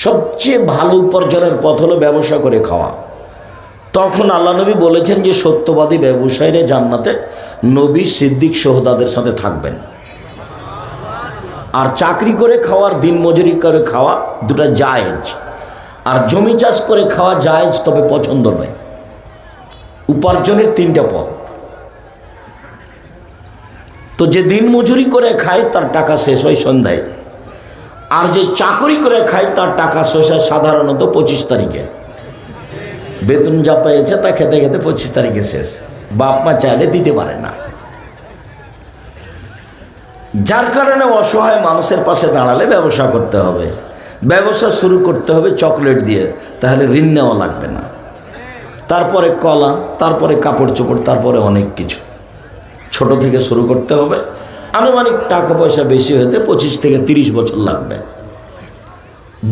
সবচেয়ে ভালো উপার্জনের পথ হলো ব্যবসা করে খাওয়া। তখন আল্লাহ নবী বলেছেন যে সত্যবাদী ব্যবসায়ীরা জান্নাতে নবী সিদ্দিক শুহাদাদের সাথে থাকবেন। আর চাকরি করে খাওয়ার, দিন মজুরি করে খাওয়া দুটা জায়েজ, আর জমি চাষ করে খাওয়া জায়েজ, তবে পছন্দ নয়। উপার্জনের তিনটা পথ। তো যে দিন মজুরি করে খায় তার টাকা শেষ হয় সন্ধ্যায়, আর যে চাকরি করে খায় তার টাকা শেষ হয় সাধারণত 25 তারিখে। বেতন যা পেয়েছে তা খেতে খেতে 25 তারিখে শেষ। বাপ মা চাইলে দিতে পারে না। যার কারণে অসহায় মানুষের পাশে দাঁড়ালে ব্যবসা করতে হবে। ব্যবসা শুরু করতে হবে চকলেট দিয়ে, তাহলে ঋণ নেওয়া লাগবে না। তারপরে কলা, তারপরে কাপড় চোপড়, তারপরে অনেক কিছু। ছোট থেকে শুরু করতে হবে। আনুমানিক টাকা পয়সা বেশি হতে 25 থেকে 30 বছর লাগবে।